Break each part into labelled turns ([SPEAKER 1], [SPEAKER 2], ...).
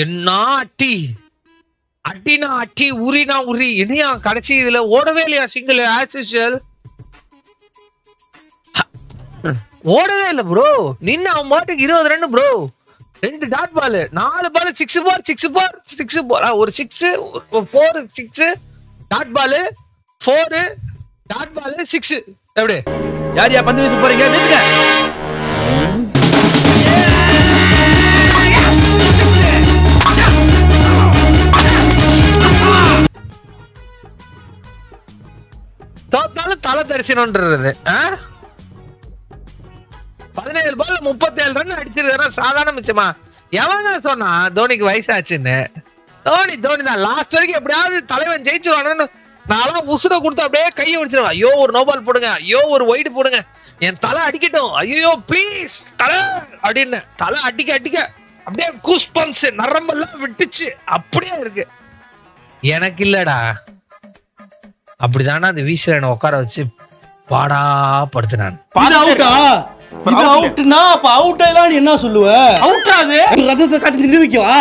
[SPEAKER 1] என்ன அட்டி அட்டினா அட்டி உரினா உரி இனியா கடைசி இதுல ஓடவே இல்லையா சிங்கிள் ஆஸ் யூசுவல் ஓடவே இல்ல ப்ரோ நின்னு அவன் பாட்டுக்கு 20 ரன் ப்ரோ 2 டாட் பால் 4 பால் 6 பால் ஒரு 6 4 6 டாட் பால் 4 டாட் பால் 6 எப்படி
[SPEAKER 2] யார் யா பந்து வீச போறீங்க நிறுத்துங்க
[SPEAKER 1] தோத்தாலும் தலை தரிசனம்ன்றது 17 பால் 37 ரன் அடிச்சிருக்காரு சாதாரண மிச்சமா எவங்க சொன்னா தோனிக்கு வயசாச்சுன்னு தோனி தான் லாஸ்ட் வரைக்கும் எப்படியாவது தலைவன் ஜெயிச்சிருவானு நான் உசுர கொடுத்து அப்படியே கையை வச்சிருவேன் ஐயோ ஒரு நோபால் போடுங்க ஐயோ ஒரு ஒயிட் போடுங்க என் தலை அடிக்கட்டும் ஐயோ ப்ளீஸ் தலை அப்படின்னு தலை அடிக்க அப்படியே கூஸ் பம்ப்ஸ் நரம்பெல்லாம் விட்டுச்சு அப்படியே இருக்கு எனக்கு இல்லடா அப்படிதானா அந்த வீசுறேன் உட்கார வச்சு பாடா படுத்துனான்
[SPEAKER 3] என்ன சொல்லுவ அவுட்டாது ரத்தத்தை காட்டி நிரூபிக்கவா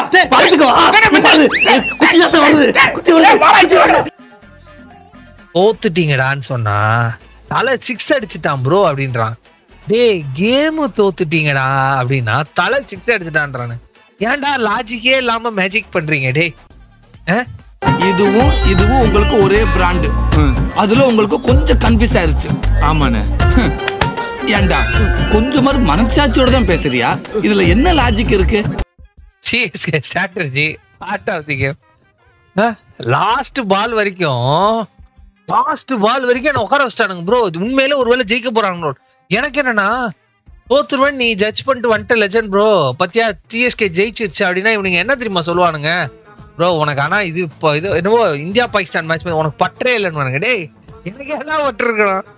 [SPEAKER 1] தோத்துட்டீங்கடான்னு சொன்னா தலை 6 அடிச்சுட்டான் ப்ரோ அப்படின்றான் டேய் கேம் தோத்துட்டீங்கடா அப்படின்னா தலை 6 அடிச்சுட்டான்றானு ஏன்டா லாஜிக்கே இல்லாம மேஜிக் பண்றீங்க டேய்
[SPEAKER 2] இதுவும் உங்களுக்கு ஒரே பிராண்ட் அதுல உங்களுக்கு கொஞ்சம் கன்ஃபியூஸ் ஆயிருச்சு ஆமாண்ணே ஏண்டா கொஞ்சம் மாதிரி மனசாட்சியோட தான் பேசுறியா இதுல என்ன லாஜிக் இருக்கு
[SPEAKER 1] CSK strategy part of the game last ball வரைக்கும் என்ன உட்கார வச்சிட்டானுங்க ப்ரோ உண்மையில ஒருவேளை ஜெயிக்க போறாங்க ப்ரோ எனக்கு என்னன்னா தோத்துருவன் நீ ஜட்ஜ் பண்ணிட்டு வந்துட்ட லெஜண்ட் ப்ரோ பத்தியா சிஎஸ்கே ஜெயிச்சிருச்சு அப்படின்னா இவனுங்க என்ன தெரியுமா சொல்லுவானுங்க ப்ரோ உனக்கு ஆனா இது இப்போ இது என்னவோ இந்தியா பாகிஸ்தான் மேட்ச் உனக்கு பற்றே இல்லைன்னு டேய் எனக்கு எல்லாம் பற்று இருக்கணும்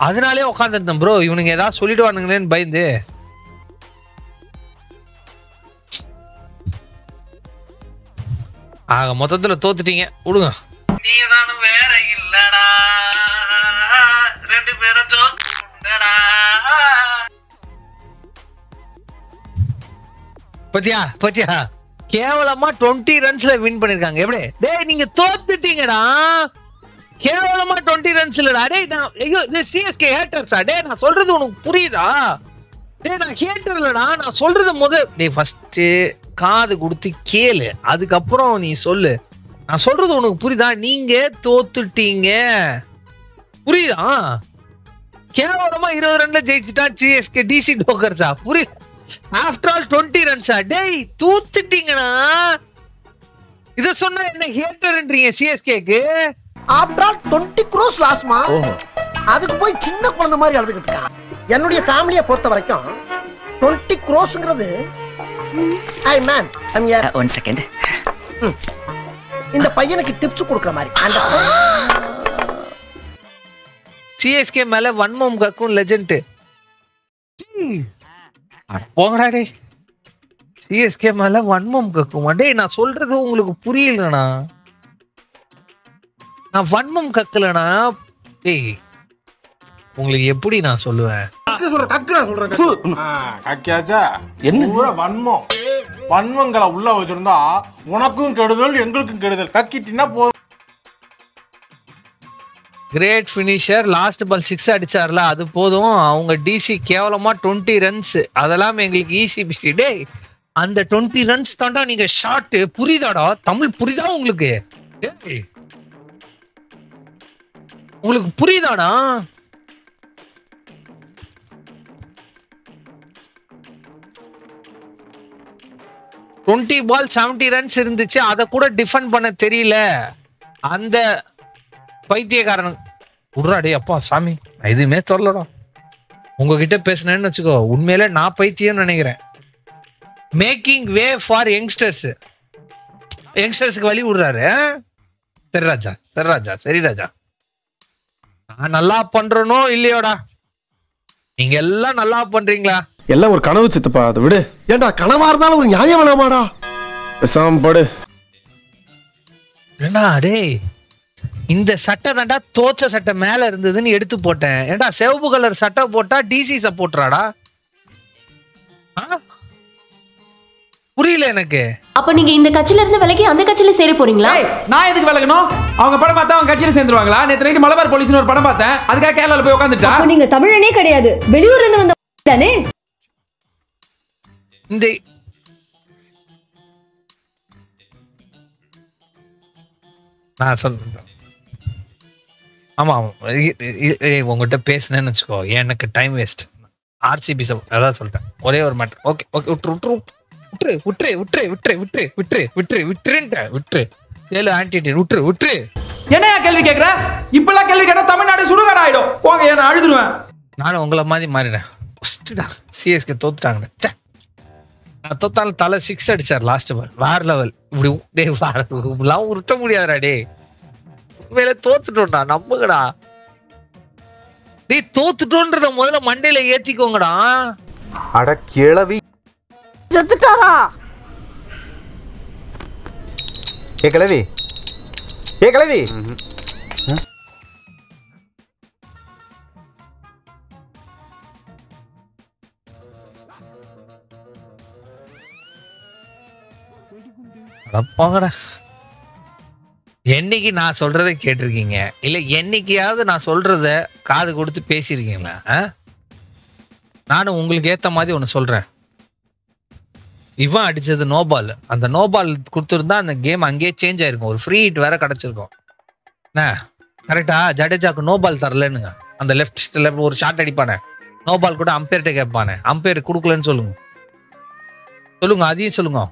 [SPEAKER 1] அதனாலே உட்காந்துருந்தேன் ப்ரோ இவனுங்க ஏதாவது சொல்லிடுவானுங்களேன்னு பயந்து ஆக மொத்தத்துல தோத்துட்டீங்க விடுங்க நீ நானும் வேற இல்லடா 2 பேரும் தோத்துடா பத்தியா கேவலமா 20 ரன்ஸ்ல வின் பண்ணிருக்காங்க எப்படி டேய் நீங்க தோத்துட்டீங்கடா கேவலமா 20 ரன்ஸ் இல்லடா டேய் நான் ஐயோ இது சிஎஸ்கே ஹேட்டர்ஸா டேய் நான் சொல்றது உனக்கு புரியுதா டேய் நான் ஹேட்டர் இல்லடா நான் சொல்றது டேய் ஃபர்ஸ்ட் காது கொடுத்து கேளு அதுக்கப்புறம் நீ சொல்லு நான் சொல்றது உனக்கு புரியுதா நீங்க தோத்துட்டீங்க புரியுதா கேவலமா 20 ரன்ல ஜெயிச்சுட்டா சிஎஸ்கே டிசி டோக்கர்ஸா புரியுது ஆஃப்டர் ஆல் 20 ரன்ஸா டேய் தூத்துட்டீங்கடா இத சொன்னா என்ன ஹேட்டர்ன்றீங்க சிஎஸ்கேக்கு
[SPEAKER 4] ஆஃப்டர் ஆல் 20 crores லாஸ்மா அதுக்கு போய் சின்ன குழந்தை மாதிரி அழுதுகிட்டு இருக்கா என்னுடைய ஃபேமிலியை பொறுத்த வரைக்கும் 20 crores-ங்கிறது ஐ மேன் ஐம் ஹியர் 1 செகண்ட் இந்த பையனுக்கு டிப்ஸ் கொடுக்கிற மாதிரி
[SPEAKER 1] சிஎஸ்கே மேல வன்மம் கக்கும் லெஜெண்ட் போங்கடா டே சிஎஸ்கே மேல வன்மம் கக்குமா டேய் நான் சொல்றது உங்களுக்கு புரியலண்ணா நான் வன்மம் கக்கலண்ணா டேய் உங்களுக்கு எப்படி நான் சொல்லுவேன்
[SPEAKER 5] என்ன வன்மங்களை உள்ள வச்சிருந்தா உனக்கும் கெடுதல் எங்களுக்கும் கெடுதல் கக்கிட்டினா போ
[SPEAKER 1] கிரேட் ஃபினிஷர் லாஸ்ட் பால் 6 அடிச்சார்ல அது போதும் அவங்க டிசி கேவலமா 20 ரன்ஸ் அதெல்லாம் எங்களுக்கு ஈஸி பிசி டேய் அந்த 20 ரன்ஸ் தாண்டா நீங்க ஷாட் புரியுதாடா தமிழ் புரியுதா உங்களுக்கு உங்களுக்கு புரியுதாடா பால் 70 ரன்ஸ் இருந்துச்சு அதை கூட டிஃபெண்ட் பண்ண தெரியல அந்த பைத்தியக்காரன் உட்றாடே அப்பா சாமி நான் எதுவுமே சொல்லடா உங்ககிட்ட பேசினேன்னு வச்சுக்கோ உண்மையில நான் பைத்தியம் நினைக்கிறேன் மேக்கிங் வே ஃபார் யங்ஸ்டர்ஸ்க்கு வழி விடுறாரு சரி ராஜா நான் நல்லா பண்றனோ இல்லையோடா நீங்க எல்லாம் நல்லா பண்றீங்களா
[SPEAKER 6] எல்லாம் ஒரு கனவு சித்தப்பா அதை விடு
[SPEAKER 3] ஏண்டா கனவா இருந்தாலும் ஒரு நியாயம் வேணாமாடா
[SPEAKER 6] பேசாம படு
[SPEAKER 1] என்ன டேய் இந்த சட்டை தாண்டா தோச்ச சட்டை மேல இருந்ததுன்னு எடுத்து போட்டேன் ஏண்டா சிவப்பு கலர் சட்டை போட்டா டிசி சப்போர்ட்ராடா புரியல புரியல எனக்கு.
[SPEAKER 7] அப்ப நீங்க இந்த கட்சியில இருந்து விலகி அந்த கட்சியில சேர போறீங்களா?
[SPEAKER 8] நான் எதுக்கு விலகணும்? அவங்க படம் பார்த்தா அவங்க கட்சியில சேர்ந்துருவாங்களா? நேத்து நைட் மலபார் போலீஸ்னு ஒரு படம் பார்த்தேன், அதுக்காக கேரளால போய் உட்கார்ந்துட்டா.
[SPEAKER 9] அப்ப நீங்க தமிழனே கிடையாது, வெளியூர்ல இருந்து வந்த தானே?
[SPEAKER 1] இந்த நான் சொல்றேன். ஆமா உங்ககிட்ட பேசினேன்னு வச்சுக்கோ, எனக்கு டைம் வேஸ்ட். ஆர்சிபி அதான் சொல்லிட்டேன். ஒரே ஒரு மேட்டர். ஓகே ஓகே விட்டுரு ஏழு ஆன்டிடி விட்டுரு.
[SPEAKER 8] என்னையா கேள்வி கேக்குற? இப்பெல்லாம் கேள்வி கேட்டா தமிழ்நாடு சுடுகாடு ஆயிடும். போங்க, நான் அழுதுருவேன்.
[SPEAKER 1] நானும் உங்களை மாதிரி மாறினேன். சிஎஸ்கே தோத்துட்டாங்க. நான் தோத்தாலும் தலை 6 அடிச்சார் லாஸ்ட் பால். வேற லெவல். இப்படி உருட்ட முடியாதுடா டே. உண்மையில தோத்துட்டோம்டா, நம்புங்கடா. டே தோத்துட்டோன்றத முதல்ல மண்டையில ஏத்திக்கோங்கடா.
[SPEAKER 10] அட கிழவி
[SPEAKER 4] செத்துட்டாரா?
[SPEAKER 10] ஏ கிழவி, ஏ கிழவி.
[SPEAKER 1] போங்கடா. என்னைக்கு நான் சொல்றதை கேட்டிருக்கீங்க? இல்ல என்னைக்கையாவது நான் சொல்றத காது கொடுத்து பேசியிருக்கீங்களா? நானும் உங்களுக்கு ஏத்த மாதிரி ஒண்ணு சொல்றேன். இவன் அடிச்சது நோ பால். அந்த நோ பால் கொடுத்துருந்தா அந்த கேம் அங்கேயே சேஞ்ச் ஆயிருக்கும். ஒரு ஃப்ரீ ஹிட் வேற கிடைச்சிருக்கும். என்ன கரெக்டா? ஜடேஜாக்கு நோ பால் தரலன்னுங்க. அந்த லெஃப்ட் ஒரு ஷாட் அடிப்பானே, நோ பால் கூட அம்பையர்கிட்ட கேட்பானே, அம்பையர் கொடுக்கலன்னு சொல்லுங்க, அதையும் சொல்லுங்க.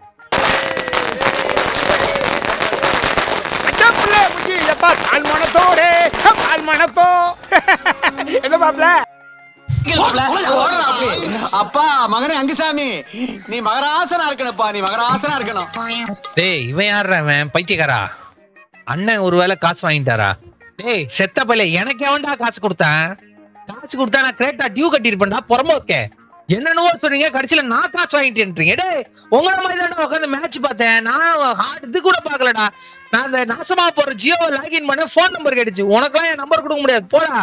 [SPEAKER 11] அப்பா மகனே அங்குசாமி, நீ மகராசனா இருக்கணும்ப்பா, நீ மகராசனா இருக்கணும்.
[SPEAKER 1] டேய் இவன் யாரா? அவன் பைத்தியக்காரா? அண்ணன் ஒருவேளை காசு வாங்கிட்டாரா? டேய் செத்த பையல, எனக்கு எவன்டா காசு கொடுத்தேன்? காசு கொடுத்தா நான் கிரேட்டா டியூ கட்டிருப்பேன்டா. புறம்போக்கே என்னன்னு சொல்றீங்க, கடைசியில நான் காசு வாங்கிட்டேன்றீங்க. டேய் உங்கள மாதிரி தானே உட்காந்து மேட்ச் பார்த்தேன். நான் இது கூட பாக்கலடா. நான் அந்த நாசமா போற ஜியோவை லாகின் பண்ண போன் நம்பர் கிடைச்சு. உனக்கெல்லாம் என் நம்பர் கொடுக்க முடியாது போடா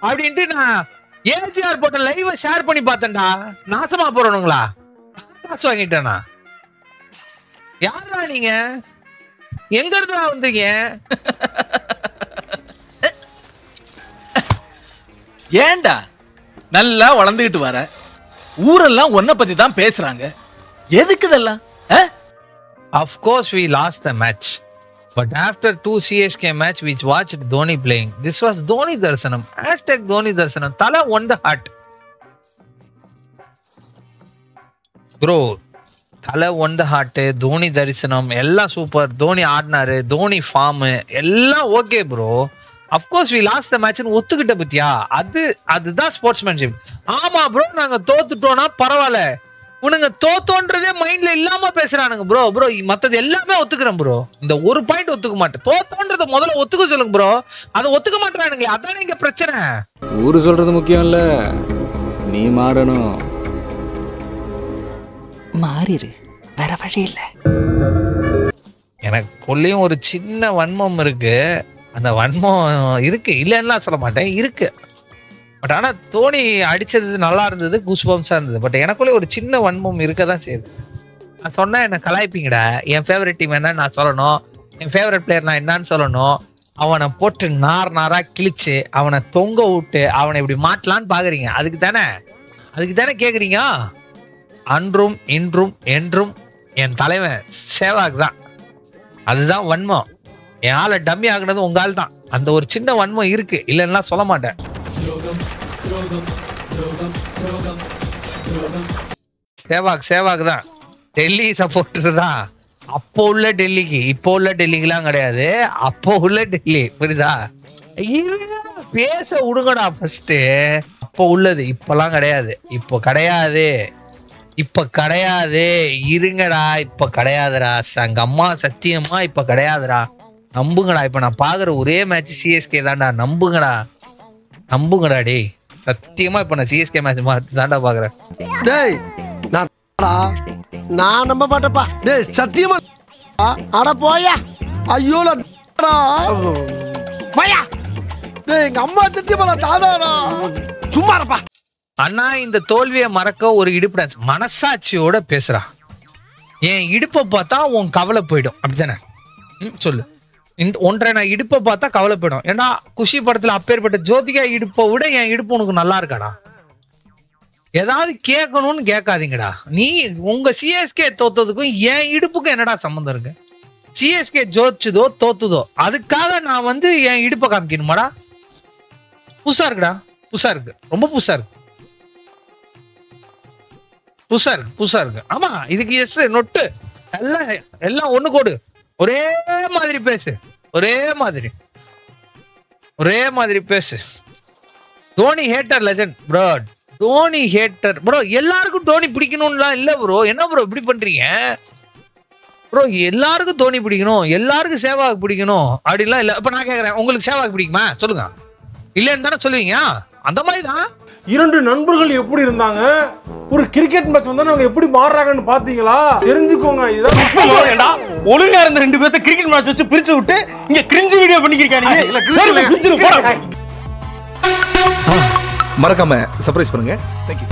[SPEAKER 1] அப்படின்ட்டு நான் ஏஜிஆர் போட்ட லைவ ஷேர் பண்ணி பார்த்தேன்டா. நாசமா போறவனுங்களா? காசு வாங்கிட்டேனா? யாரா நீங்க? எங்க இருந்து வந்தீங்க?
[SPEAKER 2] ஏண்டா நல்லா வளர்ந்துகிட்டு வர, ஊரெல்லாம் உன்னை பத்தி தான் பேசுறாங்க. எதுக்கு இதெல்லாம்?
[SPEAKER 1] Of course we lost the match, but after 2 CSK match which watched Dhoni playing, this was Dhoni Darsanam. #Dhoni Darsanam. Thala won the heart. Bro, Thala won the heart. Dhoni Darsanam எல்லாம் super. Dhoni ஆடினாரு, Dhoni form எல்லாம் okay bro. Of course we lost the match னு ஒத்துக்கிட்ட பத்தியா? அதுதான் sportsmanship. ஆமா bro, நாங்க தோத்துட்டோம்னா பரவாயில்ல. உனங்க தோத்தோன்றதே மைண்ட்ல இல்லாம பேசுறானுங்க ப்ரோ. மத்தது எல்லாமே ஒத்துக்கிறேன் ப்ரோ. இந்த ஒரு பாயிண்ட் ஒத்துக்க மாட்டேன். தோத்தோன்றத முதல்ல ஒத்துக்க சொல்லுங்க ப்ரோ. அதை ஒத்துக்க மாட்டானுங்களே, அதானே இங்க பிரச்சனை.
[SPEAKER 12] ஊரு சொல்றது முக்கியம் இல்ல, நீ மாறணும்.
[SPEAKER 13] மாறிரு, வேற வழி இல்ல.
[SPEAKER 1] எனக்கு கொள்ளையும் ஒரு சின்ன வன்மம் இருக்கு. அந்த வன்மம் இருக்கு, இல்லைன்னா சொல்ல மாட்டேன், இருக்கு. பட் ஆனா தோனி அடிச்சது நல்லா இருந்தது, கூஸ்பம்ஸா இருந்தது. பட் எனக்குள்ளே ஒரு சின்ன வன்மம் இருக்கதான் செய்யுது. நான் சொன்னா என்ன கலாய்ப்பீங்கடா. என் ஃபேவரட் டீம் என்னன்னு நான் சொல்லணும், என் ஃபேவரட் பிளேயர் நான் என்னன்னு சொல்லணும். அவனை போட்டு நாரா கிழிச்சு அவனை தொங்க விட்டு அவனை இப்படி மாட்டலான்னு பாக்குறீங்க. அதுக்கு தானே கேக்குறீங்க. அன்றும் இன்றும் என்றும் என் தலைவன் சேவாக் தான். அதுதான் வன்மம். என் ஆளை டம்மி ஆகுனது உங்க ஆள் தான். அந்த ஒரு சின்ன வன்மம் இருக்கு, இல்லைன்னா சொல்ல மாட்டேன். சேவாக் தான். டெல்லி சப்போர்ட்டர் தான். அப்போ உள்ள டெல்லிக்கு இப்போ உள்ள டெல்லிக்குலாம் கிடையாது. அப்போ உள்ள டெல்லி, புரியுதா? பேச விடுங்கடா ஃபர்ஸ்ட். அப்போ உள்ளது இப்பெல்லாம் கிடையாது. இப்போ கிடையாது. இருங்கடா, இப்ப கிடையாதுடா. எங்க அம்மா சத்தியமா இப்ப கிடையாதுடா. நம்புங்கடா. இப்ப நான் பாக்குற ஒரே மேட்ச் சிஎஸ்கே தான்டா. நம்புங்கடா டேய். சத்தியமா இப்ப நான் சிஎஸ்கே மேட்ச் தான்டா பாக்குறேன்.
[SPEAKER 4] டேய் நான் நம்ப மாட்டேப்பா. டேய் சத்தியமா அட போயா. ஐயோ போயா. டேய் எங்க அம்மா சத்தியமா தாதாடா. சும்மா இருப்பா.
[SPEAKER 1] அண்ணா இந்த தோல்வியை மறக்க ஒரு இடுப்பு டான்ஸ் மனசாட்சியோட பேசுறா. என் இடுப்பை பார்த்தா உன் கவலை போயிடும் அப்படித்தானே? சொல்லு. ஒன்றை நான் இடுப்பை பார்த்தா கவலை போயிடும். ஏன்னா குஷி படத்துல அப்பேற்பட்ட ஜோதிகா இடுப்பை விட என் இடுப்பு உனக்கு நல்லா இருக்காடா. ஏதாவது கேட்கணும்னு கேட்காதீங்கடா. நீ உங்க சிஎஸ்கே தோத்ததுக்கும் என் இடுப்புக்கும் என்னடா சம்பந்தம் இருக்கு? சிஎஸ்கே ஜோதிச்சதோ தோத்துதோ அதுக்காக நான் வந்து என் இடுப்பை காமிக்கணுமாடா? புதுசா இருக்குடா. புதுசா இருக்கு. ரொம்ப புதுசா இருக்கு. புதுசா இருக்கு. ஆமா இதுக்கு எஸ் நொட்டு எல்லாம் ஒண்ணு கோடு. ஒரே மாதிரி பேசு. ஒரே மாதிரி பேசு. Dhoni hater legend bro. Dhoni hater bro. எல்லாருக்கும் தோனி பிடிக்கணும்லாம் இல்ல ப்ரோ. என்ன ப்ரோ இப்படி பண்றீங்க ப்ரோ? எல்லாருக்கும் தோனி பிடிக்கணும், எல்லாருக்கும் சேவாக் பிடிக்கணும் அப்படின்லாம் இல்ல. இப்ப நான் கேக்குறேன், உங்களுக்கு சேவாக் பிடிக்குமா சொல்லுங்க. இல்லன்னு தானே சொல்லுவீங்க. அந்த மாதிரி தான்
[SPEAKER 5] 2 நண்பர்கள் எப்படி இருந்தாங்க, ஒரு கிரிக்கெட் மேட்ச் வந்தா அவங்க எப்படி மாறுறாங்கன்னு பாத்தீங்களா? தெரிஞ்சுக்கோங்க. இதான்
[SPEAKER 3] ஒழுங்கா இருந்த 2 பேர்த்த கிரிக்கெட் மேட்ச் வச்சு பிரிச்சு விட்டு இங்க கிரிஞ்சு வீடியோ பண்ணிக்கிறீங்க.
[SPEAKER 10] மறக்காம சர்ப்ரைஸ் பண்ணுங்க. தேங்க்யூ.